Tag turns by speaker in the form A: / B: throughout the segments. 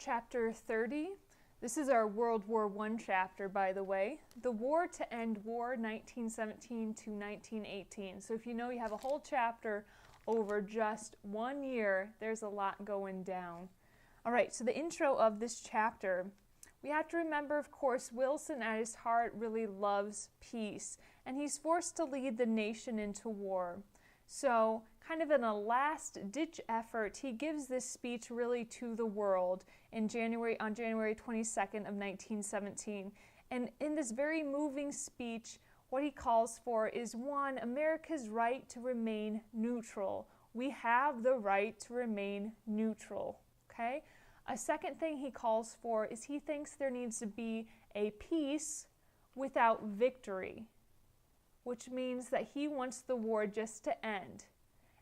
A: Chapter 30. This is our World War I chapter, by the way. The War to End War, 1917 to 1918. So if you know you have a whole chapter over just 1 year, there's a lot going down. All right, so the intro of this chapter. We have to remember, of course, Wilson at his heart really loves peace, and he's forced to lead the nation into war. So, kind of in a last-ditch effort, he gives this speech really to the world on January 22nd of 1917. And in this very moving speech, what he calls for is, one, America's right to remain neutral. We have the right to remain neutral, okay? A second thing he calls for is he thinks there needs to be a peace without victory, which means that he wants the war just to end.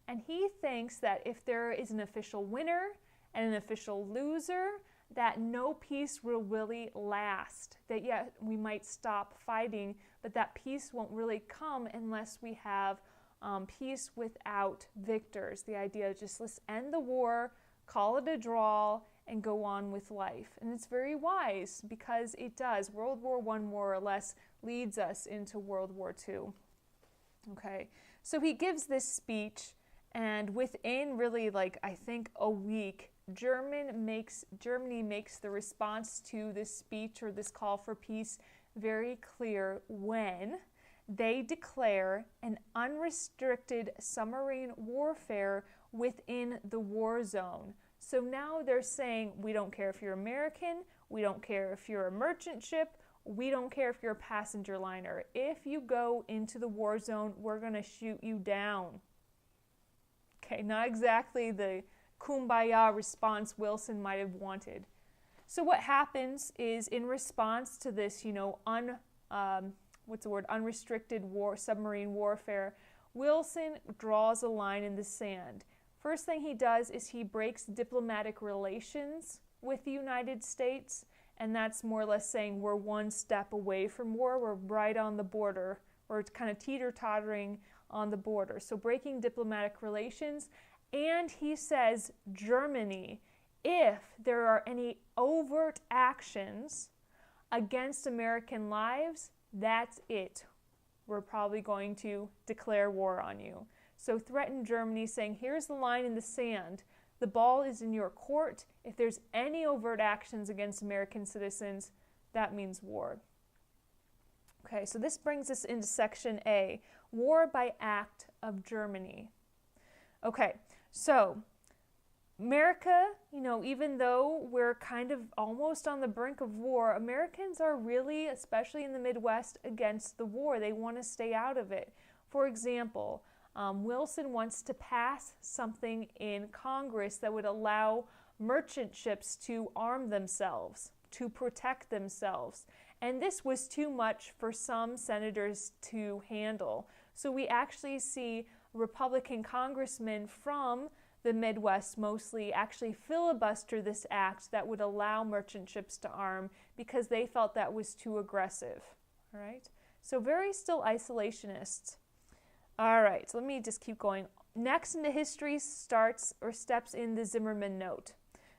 A: And he thinks that if there is an official winner and an official loser, that no peace will really last. That yet we might stop fighting, but that peace won't really come unless we have peace without victors. The idea is just let's end the war, call it a draw, and go on with life. And it's very wise because it does. World War I more or less leads us into World War II. Okay, so he gives this speech, and within really I think a week, Germany makes the response to this speech or this call for peace very clear when they declare an unrestricted submarine warfare within the war zone. So now they're saying, we don't care if you're American, we don't care if you're a merchant ship, we don't care if you're a passenger liner. If you go into the war zone, we're going to shoot you down. Okay, not exactly the kumbaya response Wilson might have wanted. So what happens is, in response to this, unrestricted submarine warfare, Wilson draws a line in the sand. First thing he does is he breaks diplomatic relations with the United States, and that's more or less saying we're one step away from war, we're right on the border, we're kind of teeter-tottering on the border. So breaking diplomatic relations, and he says, Germany, if there are any overt actions against American lives, that's it. We're probably going to declare war on you. So threaten Germany, saying, here's the line in the sand. The ball is in your court. If there's any overt actions against American citizens, that means war. Okay, so this brings us into Section A, War by Act of Germany. Okay, so America, even though we're kind of almost on the brink of war, Americans are really, especially in the Midwest, against the war. They want to stay out of it. For example, Wilson wants to pass something in Congress that would allow merchant ships to arm themselves, to protect themselves. And this was too much for some senators to handle. So we actually see Republican congressmen from the Midwest mostly actually filibuster this act that would allow merchant ships to arm because they felt that was too aggressive. All right? So very still isolationists. All right, so let me just keep going. Next into history steps in the Zimmerman Note.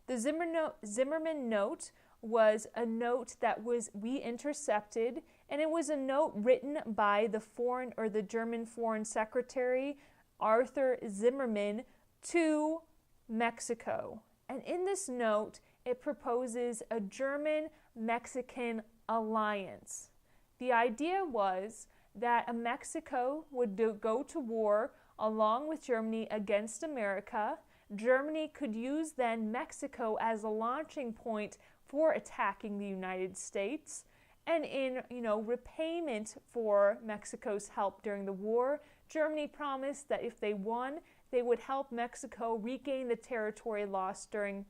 A: The Zimmerman Note was a note that we intercepted, and it was a note written by the German Foreign Secretary, Arthur Zimmerman, to Mexico. And in this note, it proposes a German-Mexican alliance. The idea was that Mexico would go to war along with Germany against America. Germany could use then Mexico as a launching point for attacking the United States. And in repayment for Mexico's help during the war, Germany promised that if they won, they would help Mexico regain the territory lost during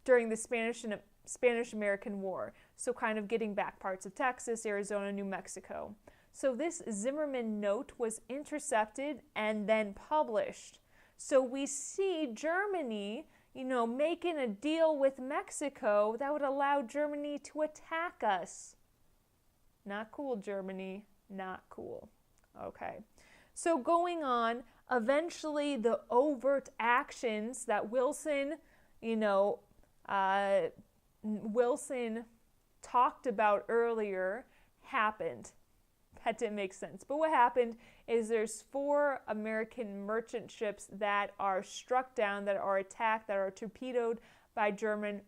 A: during the Spanish-American War. So kind of getting back parts of Texas, Arizona, New Mexico. So this Zimmerman Note was intercepted and then published. So we see Germany, making a deal with Mexico that would allow Germany to attack us. Not cool, Germany. Not cool. Okay. So going on, eventually the overt actions that Wilson, you know, Wilson talked about earlier happened. That didn't make sense. But what happened is there's 4 American merchant ships that are struck down, that are attacked, that are torpedoed by German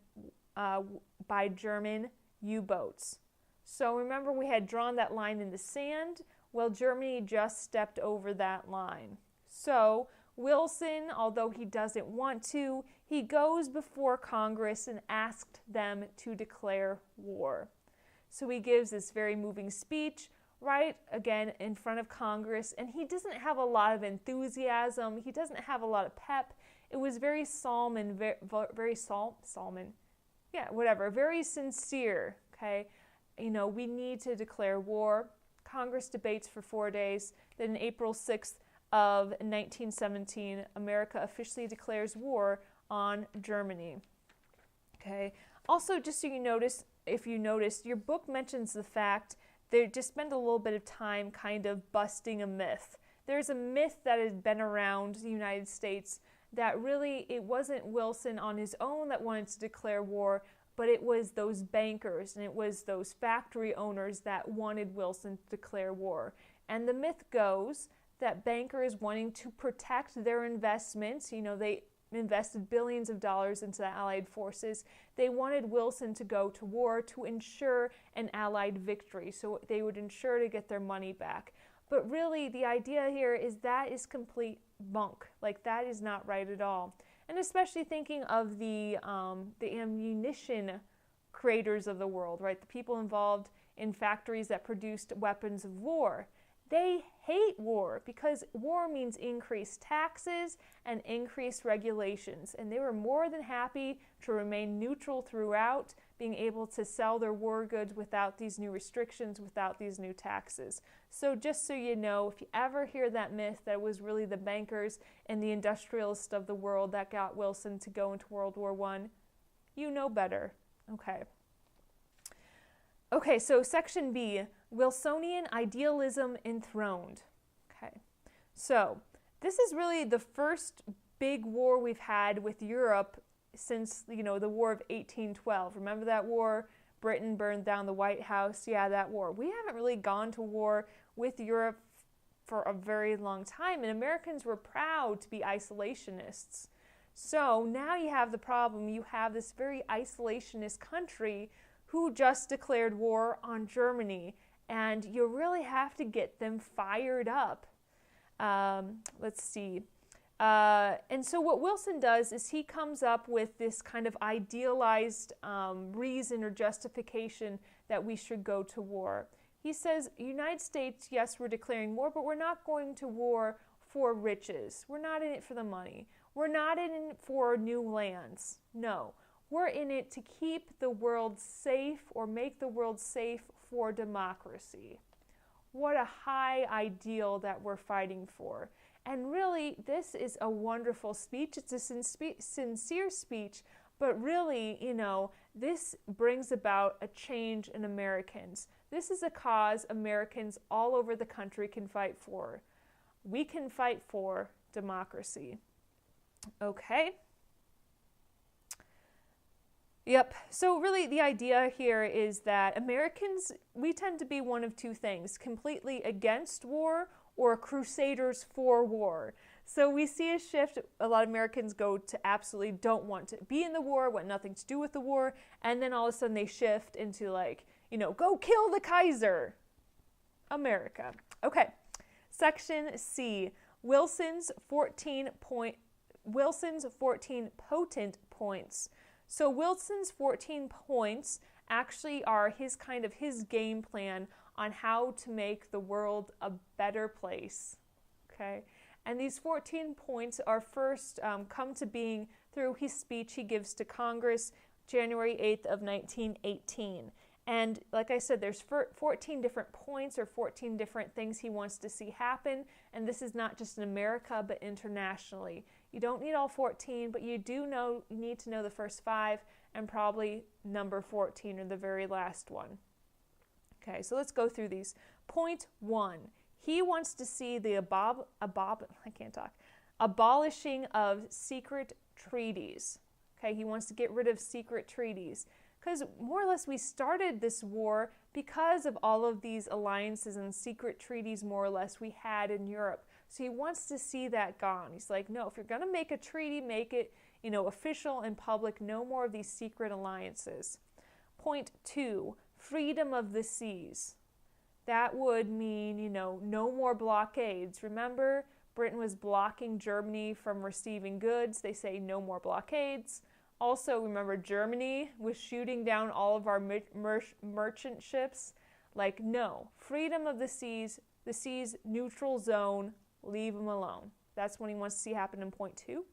A: U-boats. So remember, we had drawn that line in the sand. Well, Germany just stepped over that line. So Wilson, although he doesn't want to, he goes before Congress and asked them to declare war. So he gives this very moving speech, right, again, in front of Congress, and he doesn't have a lot of enthusiasm. He doesn't have a lot of pep. It was very solemn and very sincere, okay? You know, we need to declare war. Congress debates for 4 days. Then on April 6th of 1917, America officially declares war on Germany. Okay. Also, just so you notice, if you notice, your book mentions the fact they just spend a little bit of time kind of busting a myth. There's a myth that has been around the United States that really it wasn't Wilson on his own that wanted to declare war, but it was those bankers and it was those factory owners that wanted Wilson to declare war. And the myth goes that bankers wanting to protect their investments, you know, they invested billions of dollars into the Allied forces. They wanted Wilson to go to war to ensure an Allied victory, so they would ensure to get their money back. But really, the idea here is that is complete bunk. Like, that is not right at all. And especially thinking of the ammunition creators of the world, right? The people involved in factories that produced weapons of war. They hate war because war means increased taxes and increased regulations. And they were more than happy to remain neutral throughout, being able to sell their war goods without these new restrictions, without these new taxes. So just so you know, if you ever hear that myth that it was really the bankers and the industrialists of the world that got Wilson to go into World War I, you know better. Okay. Okay, so section B, Wilsonian Idealism enthroned. Okay, so this is really the first big war we've had with Europe since, you know, the War of 1812. Remember that war? Britain burned down the White House. Yeah, that war. We haven't really gone to war with Europe for a very long time, and Americans were proud to be isolationists. So now you have the problem. You have this very isolationist country who just declared war on Germany, and you really have to get them fired up. Let's see. And so what Wilson does is he comes up with this kind of idealized reason or justification that we should go to war. He says, United States, yes, we're declaring war, but we're not going to war for riches. We're not in it for the money. We're not in it for new lands. No. We're in it to keep the world safe or make the world safe for democracy. What a high ideal that we're fighting for. And really, this is a wonderful speech. It's a sincere speech, but really, you know, this brings about a change in Americans. This is a cause Americans all over the country can fight for. We can fight for democracy. Okay? Yep. So really the idea here is that Americans, we tend to be one of two things, completely against war or crusaders for war. So we see a shift. A lot of Americans go to absolutely don't want to be in the war, want nothing to do with the war, and then all of a sudden they shift into like, you know, go kill the Kaiser. America. Okay. Section C, Wilson's 14 potent points. So Wilson's 14 points actually are his game plan on how to make the world a better place. Okay, and these 14 points are first come to being through his speech he gives to Congress January 8th of 1918. And like I said, there's 14 different points or 14 different things he wants to see happen. And this is not just in America, but internationally. You don't need all 14, but you need to know the first 5 and probably number 14 or the very last one. Okay, so let's go through these. Point 1, he wants to see the abolishing of secret treaties. Okay, he wants to get rid of secret treaties. Because more or less we started this war because of all of these alliances and secret treaties more or less we had in Europe. So he wants to see that gone. He's like, no, if you're going to make a treaty, make it, official and public, no more of these secret alliances. Point 2, freedom of the seas. That would mean, no more blockades. Remember, Britain was blocking Germany from receiving goods. They say no more blockades. Also, remember, Germany was shooting down all of our merchant ships. Like, no, freedom of the seas neutral zone, leave them alone. That's what he wants to see happen in point 2.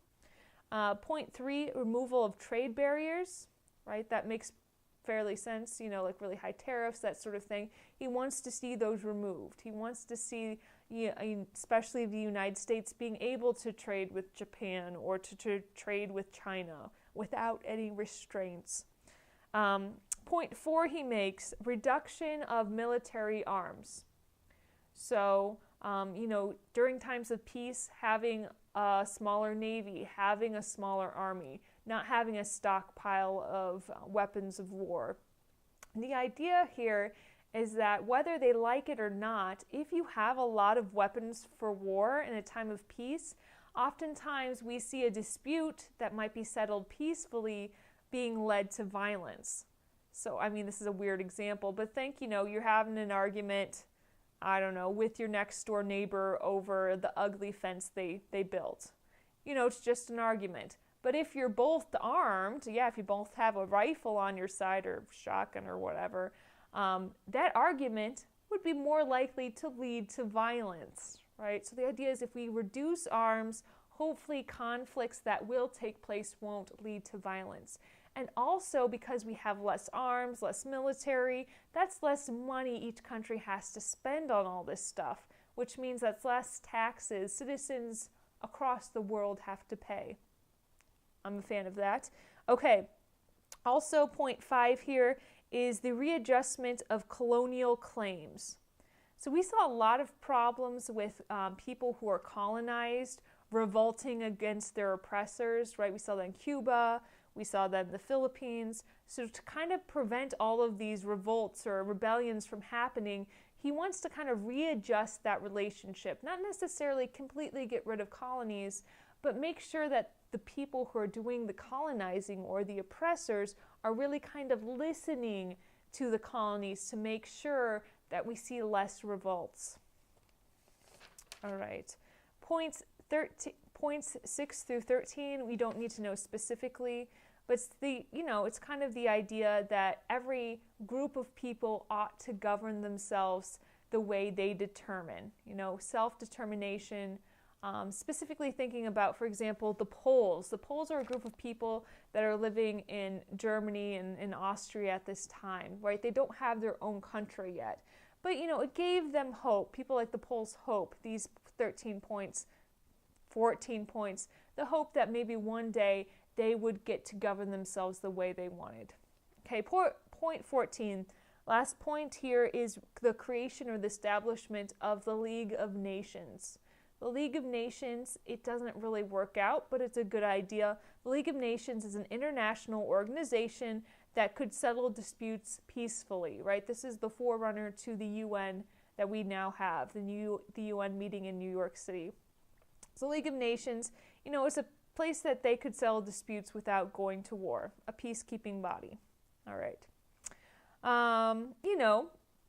A: Point 3, removal of trade barriers, right? That makes fairly sense, like really high tariffs, that sort of thing. He wants to see those removed. He wants to see, especially the United States, being able to trade with Japan or to trade with China without any restraints. Point 4 he makes, reduction of military arms. So, during times of peace, having a smaller navy, having a smaller army, not having a stockpile of weapons of war. The idea here is that whether they like it or not, if you have a lot of weapons for war in a time of peace, oftentimes we see a dispute that might be settled peacefully being led to violence. So, this is a weird example, but think, you're having an argument, I don't know, with your next door neighbor over the ugly fence they built. It's just an argument. But if you're both armed, if you both have a rifle on your side or shotgun or whatever, that argument would be more likely to lead to violence, right? So the idea is if we reduce arms, hopefully conflicts that will take place won't lead to violence. And also because we have less arms, less military, that's less money each country has to spend on all this stuff, which means that's less taxes citizens across the world have to pay. I'm a fan of that. Okay, also point 5 here is the readjustment of colonial claims. So we saw a lot of problems with people who are colonized revolting against their oppressors, right? We saw that in Cuba, we saw that in the Philippines. So to kind of prevent all of these revolts or rebellions from happening, he wants to kind of readjust that relationship, not necessarily completely get rid of colonies, but make sure that the people who are doing the colonizing or the oppressors are really kind of listening to the colonies to make sure that we see less revolts. All right. Points 6 through 13, we don't need to know specifically, but it's kind of the idea that every group of people ought to govern themselves the way they determine, self-determination. Specifically thinking about, for example, the Poles. The Poles are a group of people that are living in Germany and in Austria at this time, right? They don't have their own country yet. But, it gave them hope. People like the Poles hope, these 13 points, 14 points, the hope that maybe one day they would get to govern themselves the way they wanted. Okay, point 14. Last point here is the creation or the establishment of the League of Nations. The League of Nations, it doesn't really work out, but it's a good idea. The League of Nations is an international organization that could settle disputes peacefully, right? This is the forerunner to the UN that we now have, the UN meeting in New York City. So League of Nations, it's a place that they could settle disputes without going to war, a peacekeeping body. All right.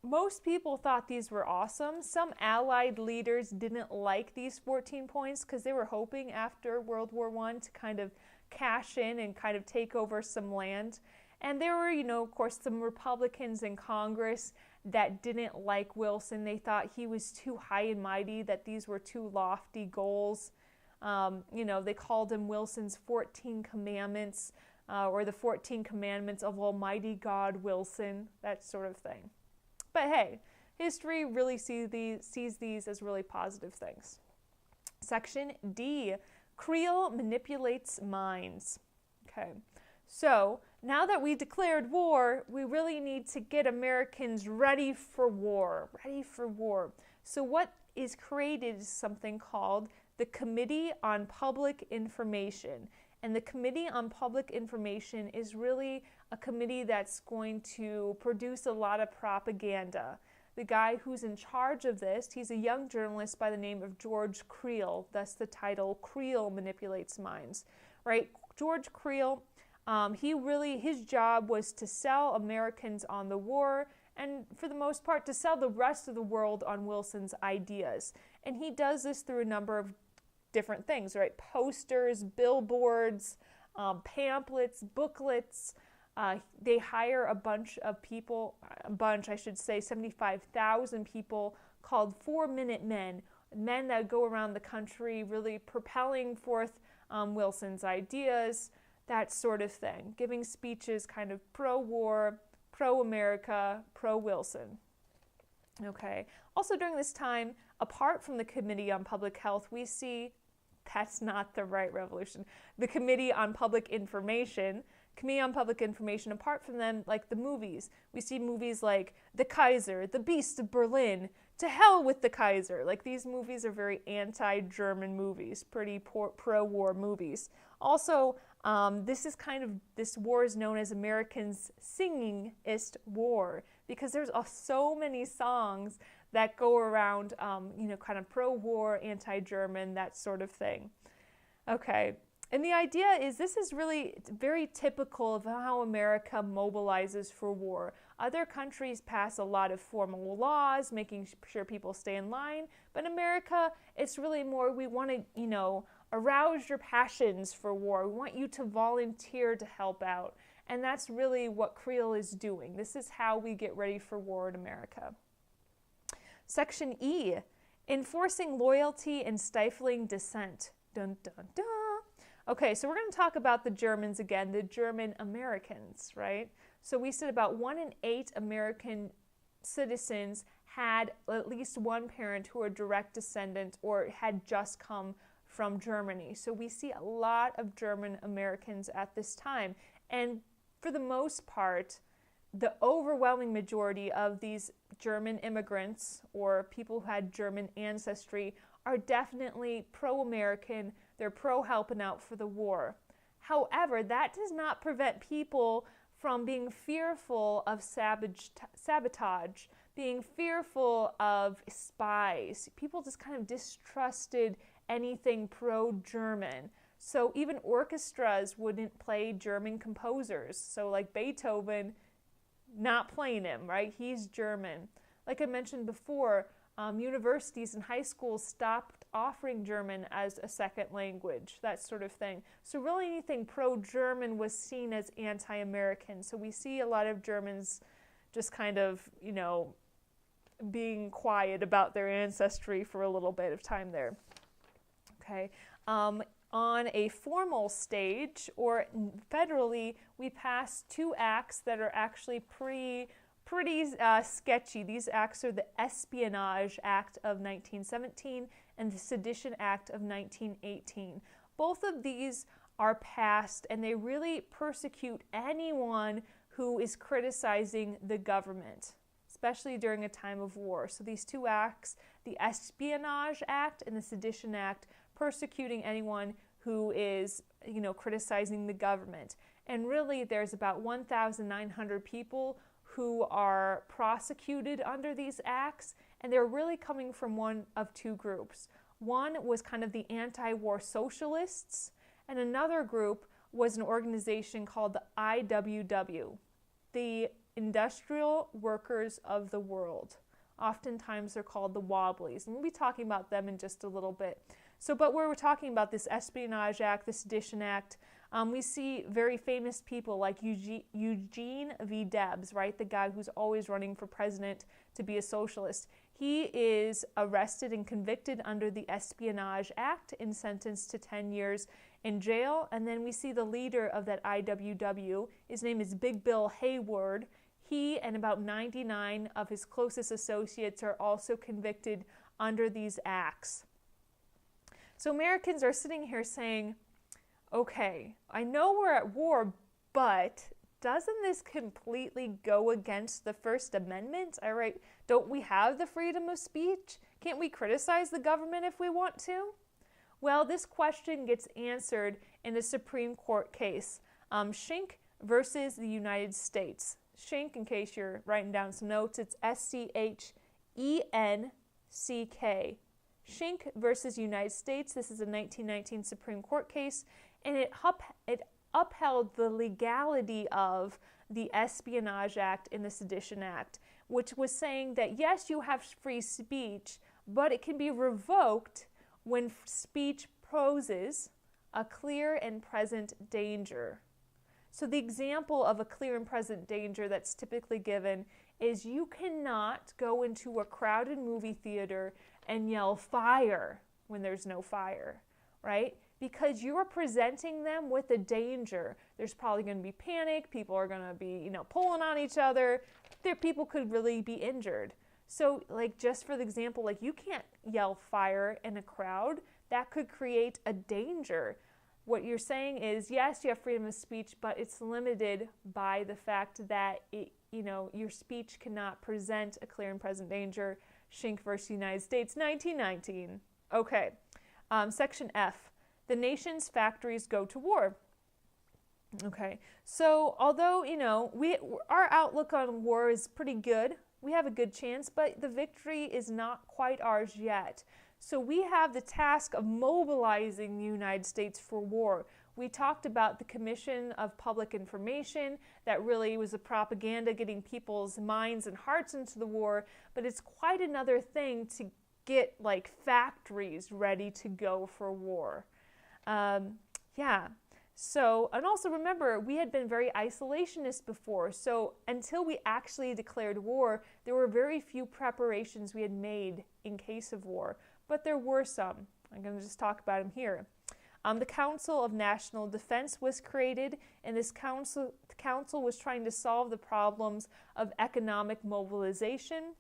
A: Most people thought these were awesome. Some Allied leaders didn't like these 14 points because they were hoping after World War I to kind of cash in and kind of take over some land. And there were, of course, some Republicans in Congress that didn't like Wilson. They thought he was too high and mighty, that these were too lofty goals. They called him Wilson's 14 Commandments or the 14 Commandments of Almighty God Wilson, that sort of thing. But hey, history really sees these as really positive things. Section D, Creel manipulates minds. Okay, so now that we declared war, we really need to get Americans ready for war, So what is created is something called the Committee on Public Information. And the Committee on Public Information is really a committee that's going to produce a lot of propaganda. The guy who's in charge of this, he's a young journalist by the name of George Creel. Thus the title, Creel Manipulates Minds, right? George Creel, his job was to sell Americans on the war, and for the most part to sell the rest of the world on Wilson's ideas. And he does this through a number of different things, right? Posters, billboards, pamphlets, booklets. They hire a bunch of people, 75,000 people called 4-Minute Men, men that go around the country really propelling forth Wilson's ideas, that sort of thing, giving speeches kind of pro-war, pro-America, pro-Wilson. Okay. Also during this time, apart from the Committee on Public Health, we see, that's not the right revolution, the Committee on Public Information. Committee on Public Information, apart from them, like the movies, we see movies like The Kaiser, The Beast of Berlin, To Hell with the Kaiser. Like these movies are very anti-German movies, pretty pro-war movies. Also, this war is known as Americans' singingest war because there's so many songs that go around, kind of pro-war, anti-German, that sort of thing. Okay. And the idea is this is really very typical of how America mobilizes for war. Other countries pass a lot of formal laws, making sure people stay in line. But in America, it's really more, we want to, arouse your passions for war. We want you to volunteer to help out. And that's really what Creel is doing. This is how we get ready for war in America. Section E, enforcing loyalty and stifling dissent. Dun, dun, dun. Okay, so we're going to talk about the Germans again, the German Americans, right? So we said about 1 in 8 American citizens had at least one parent who were a direct descendant or had just come from Germany. So we see a lot of German Americans at this time. And for the most part, the overwhelming majority of these German immigrants or people who had German ancestry are definitely pro-American. They're pro-helping out for the war. However, that does not prevent people from being fearful of sabotage, being fearful of spies. People just kind of distrusted anything pro-German. So even orchestras wouldn't play German composers. So like Beethoven, not playing him, right? He's German. Like I mentioned before, universities and high schools stopped offering German as a second language, that sort of thing. So really anything pro-German was seen as anti-American. So we see a lot of Germans just kind of, being quiet about their ancestry for a little bit of time there. Okay. On a formal stage or federally, we passed 2 acts that are actually pretty sketchy. These acts are the Espionage Act of 1917 and the Sedition Act of 1918. Both of these are passed and they really persecute anyone who is criticizing the government, especially during a time of war. So these 2 acts, the Espionage Act and the Sedition Act, persecuting anyone who is, criticizing the government. And really there's about 1,900 people who are prosecuted under these acts, and they're really coming from one of 2 groups. One was kind of the anti-war socialists, and another group was an organization called the IWW, the Industrial Workers of the World. Oftentimes they're called the Wobblies, and we'll be talking about them in just a little bit. So, but where we're talking about this Espionage Act, the Sedition Act, we see very famous people like Eugene V. Debs, right? The guy who's always running for president to be a socialist. He is arrested and convicted under the Espionage Act and sentenced to 10 years in jail. And then we see the leader of that IWW. His name is Big Bill Hayward. He and about 99 of his closest associates are also convicted under these acts. So Americans are sitting here saying, okay, I know we're at war, but doesn't this completely go against the First Amendment? All right, don't we have the freedom of speech? Can't we criticize the government if we want to? Well, this question gets answered in a Supreme Court case. Schenck versus the United States. Schenck, in case you're writing down some notes, it's S-C-H-E-N-C-K. Schenck versus United States. This is a 1919 Supreme Court case, and it upheld the legality of the Espionage Act and the Sedition Act, which was saying that yes, you have free speech, but it can be revoked when speech poses a clear and present danger. So the example of a clear and present danger that's typically given is you cannot go into a crowded movie theater and yell fire when there's no fire, right? Because you are presenting them with a danger. There's probably going to be panic. People are going to be, pulling on each other. People could really be injured. So, just for the example, you can't yell fire in a crowd. That could create a danger. What you're saying is, yes, you have freedom of speech, but it's limited by the fact that your speech cannot present a clear and present danger. Schenck versus United States, 1919. Okay. Section F. The nation's factories go to war. Okay. So, although, our outlook on war is pretty good, we have a good chance, but the victory is not quite ours yet. So we have the task of mobilizing the United States for war. We talked about the Commission of Public Information that really was a propaganda getting people's minds and hearts into the war, but it's quite another thing to get factories ready to go for war. So, and also remember, we had been very isolationist before, so until we actually declared war, there were very few preparations we had made in case of war, but there were some. I'm going to just talk about them here. The Council of National Defense was created, and this council was trying to solve the problems of economic mobilization.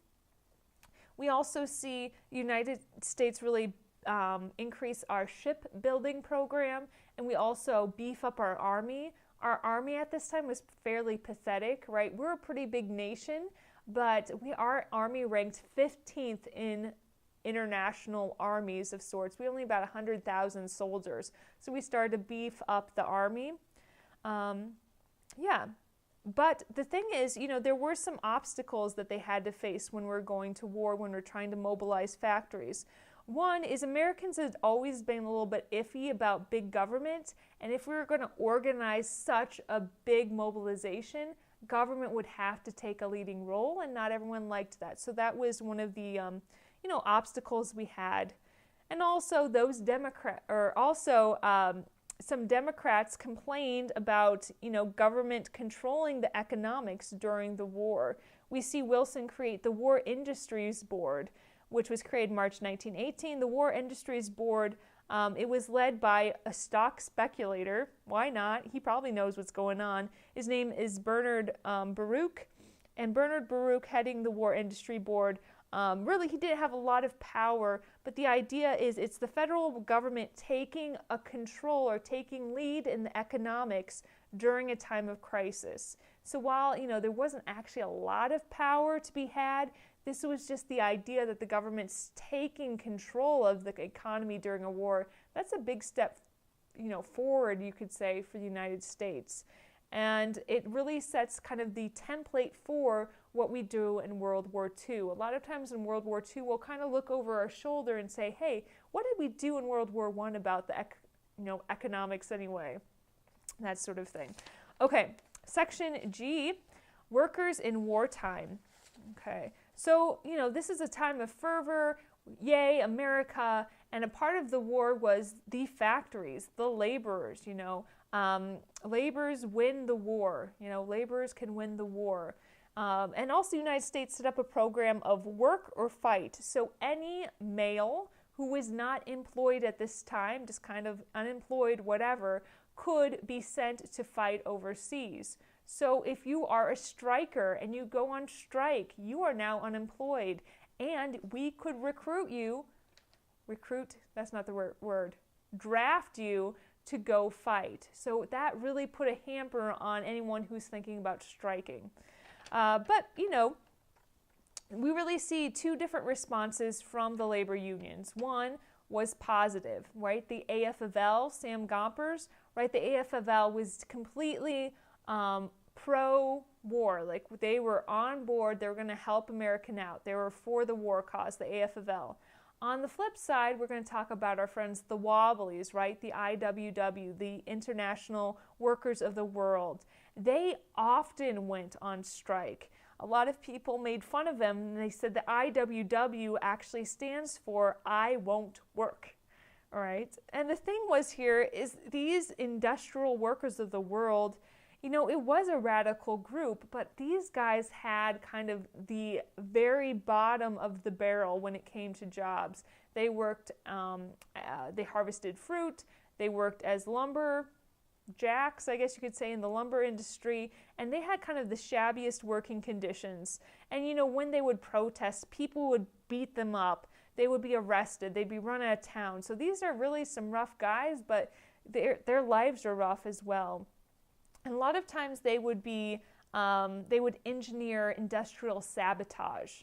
A: We also see the United States really increase our shipbuilding program, and we also beef up our army. Our army at this time was fairly pathetic, right? We're a pretty big nation, but our army ranked 15th in international armies of sorts. We only about 100,000 soldiers. So we started to beef up the army. But the thing is, there were some obstacles that they had to face when we're going to war, when we're trying to mobilize factories. One is Americans had always been a little bit iffy about big government, and if we were going to organize such a big mobilization, government would have to take a leading role, and not everyone liked that. So that was one of the obstacles we had. And also some Democrats complained about, government controlling the economics during the war. We see Wilson create the War Industries Board, which was created March 1918. The War Industries Board, it was led by a stock speculator. Why not? He probably knows what's going on. His name is Bernard Baruch. And Bernard Baruch heading the War Industry Board, really, he didn't have a lot of power, but the idea is it's the federal government taking a control or taking lead in the economics during a time of crisis. So while, there wasn't actually a lot of power to be had, this was just the idea that the government's taking control of the economy during a war. That's a big step, forward, you could say, for the United States. And it really sets kind of the template for what we do in World War II. A lot of times in World War II, we'll kind of look over our shoulder and say, hey, what did we do in World War I about the economics anyway? That sort of thing. Okay, Section G, workers in wartime. Okay, so, this is a time of fervor, yay, America, and a part of the war was the factories, the laborers, laborers win the war, laborers can win the war. And also the United States set up a program of work or fight. So any male who was not employed at this time, just kind of unemployed, whatever, could be sent to fight overseas. So if you are a striker and you go on strike, you are now unemployed. And we could that's not the word, draft you to go fight. So that really put a hamper on anyone who's thinking about striking. But we really see two different responses from the labor unions. One was positive, right? The AFL, Sam Gompers, right? The AFL was completely pro-war. Like, they were on board. They were going to help American out. They were for the war cause, the AFL. On the flip side, we're going to talk about our friends, the Wobblies, right? The IWW, the International Workers of the World. They often went on strike. A lot of people made fun of them, and they said the IWW actually stands for I won't work. All right? And the thing was here is these industrial workers of the world, you know, it was a radical group, but these guys had kind of the very bottom of the barrel when it came to jobs. They worked, they harvested fruit, they worked as lumber jacks, I guess you could say, in the lumber industry, and they had kind of the shabbiest working conditions. And, you know, when they would protest, people would beat them up. They would be arrested. They'd be run out of town. So these are really some rough guys, but their lives are rough as well. And a lot of times they would engineer industrial sabotage.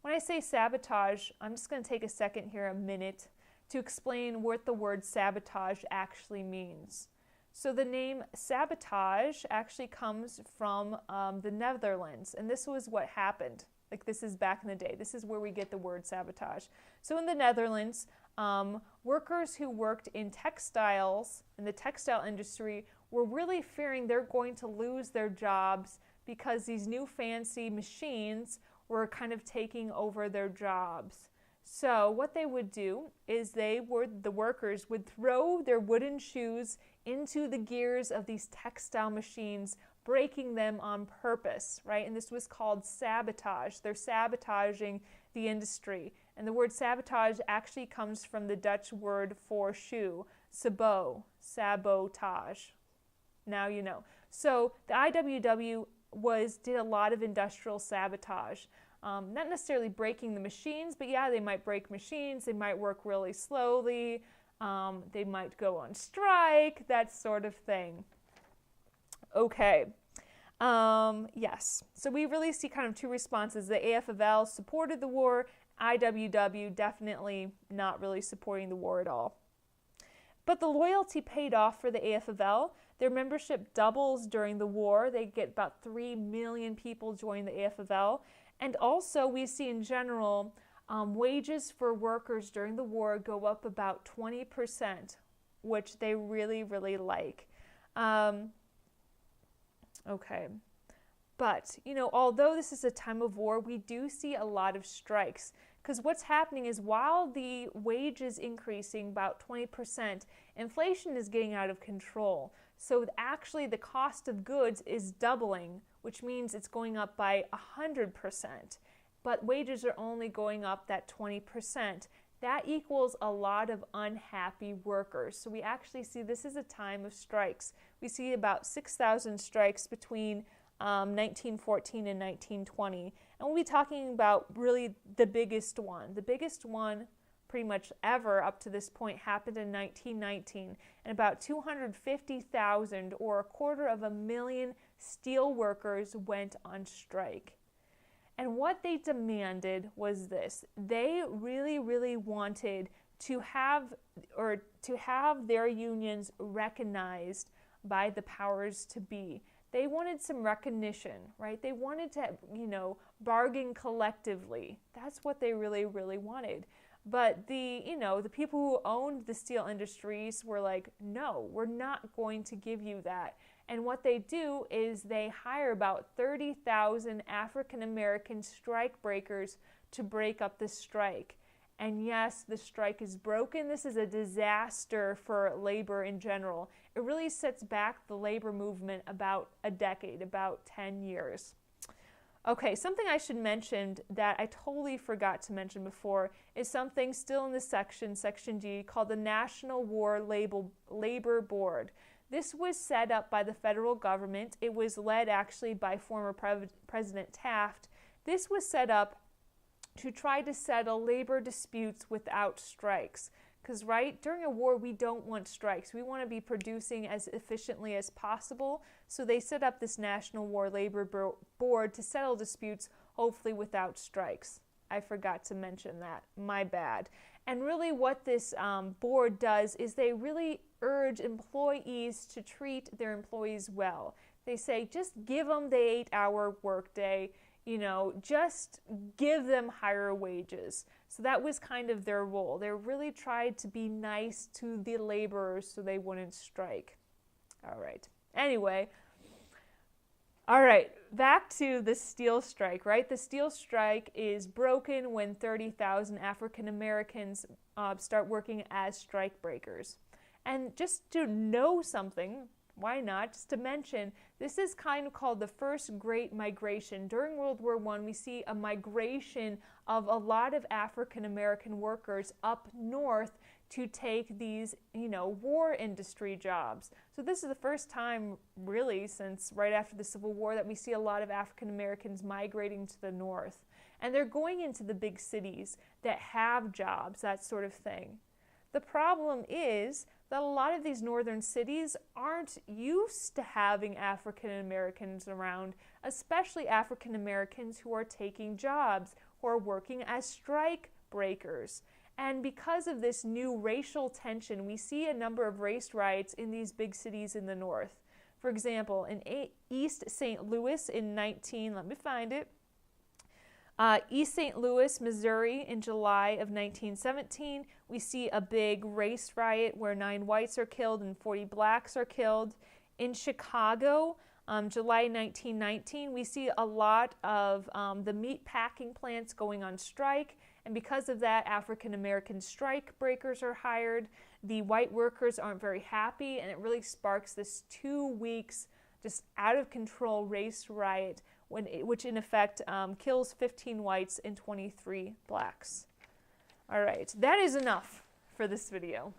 A: When I say sabotage, I'm just going to take a second here, a minute, to explain what the word sabotage actually means. So the name sabotage actually comes from the Netherlands, and this was what happened. Like, this is back in the day. This is where we get the word sabotage. So in the Netherlands, workers who worked in textiles, in the textile industry, were really fearing they're going to lose their jobs because these new fancy machines were kind of taking over their jobs. So what they would do is the workers would throw their wooden shoes into the gears of these textile machines, breaking them on purpose, right? And this was called sabotage. They're sabotaging the industry. And the word sabotage actually comes from the Dutch word for shoe, sabot, sabotage. Now you know. So the IWW did a lot of industrial sabotage. Not necessarily breaking the machines, but yeah, they might break machines. They might work really slowly. They might go on strike, that sort of thing. Okay. Yes. So we really see kind of two responses. The AFL supported the war. IWW definitely not really supporting the war at all. But the loyalty paid off for the AFL. Their membership doubles during the war. They get about 3 million people join the AFL. And also we see in general wages for workers during the war go up about 20%, which they really, really like. Okay. But, you know, although this is a time of war, we do see a lot of strikes. Because what's happening is while the wage is increasing about 20%, inflation is getting out of control. So actually the cost of goods is doubling, which means it's going up by 100%. But wages are only going up that 20%. That equals a lot of unhappy workers. So we actually see this is a time of strikes. We see about 6,000 strikes between 1914 and 1920. And we'll be talking about really the biggest one. The biggest one pretty much ever up to this point happened in 1919. And about 250,000 or 250,000 steel workers went on strike. And what they demanded was this. They really, really wanted to have their unions recognized by the powers to be. They wanted some recognition, right? They wanted to, you know, bargain collectively. That's what they really, really wanted. But the people who owned the steel industries were like, no, we're not going to give you that. And what they do is they hire about 30,000 African American strike breakers to break up the strike. And yes, the strike is broken. This is a disaster for labor in general. It really sets back the labor movement about a decade, about 10 years. Okay, something I should mention that I totally forgot to mention before is something still in this section, Section D, called the National War Labor Board. This was set up by the federal government. It was led actually by former President Taft. This was set up to try to settle labor disputes without strikes. Because, right, during a war, we don't want strikes. We want to be producing as efficiently as possible. So they set up this National War Labor Board to settle disputes, hopefully without strikes. I forgot to mention that. My bad. And really what this board does is they really urge employees to treat their employees well. They say, just give them the 8-hour workday, you know, just give them higher wages. So that was kind of their role. They really tried to be nice to the laborers so they wouldn't strike. All right. Anyway, all right, back to the steel strike, right? The steel strike is broken when 30,000 African Americans start working as strike breakers. And just to know something, why not, just to mention, this is kind of called the first Great Migration. During World War I, we see a migration of a lot of African American workers up north to take these, you know, war industry jobs. So this is the first time, really, since right after the Civil War that we see a lot of African Americans migrating to the north. And they're going into the big cities that have jobs, that sort of thing. The problem is that a lot of these northern cities aren't used to having African Americans around, especially African Americans who are taking jobs, who are working as strike breakers. And because of this new racial tension, we see a number of race riots in these big cities in the north. For example, in East St. Louis in East St. Louis, Missouri in July of 1917, we see a big race riot where 9 whites are killed and 40 blacks are killed. In Chicago, July 1919, we see a lot of the meat packing plants going on strike. And because of that, African American strike breakers are hired. The white workers aren't very happy, and it really sparks this 2 weeks just out of control race riot, which in effect kills 15 whites and 23 blacks. All right, that is enough for this video.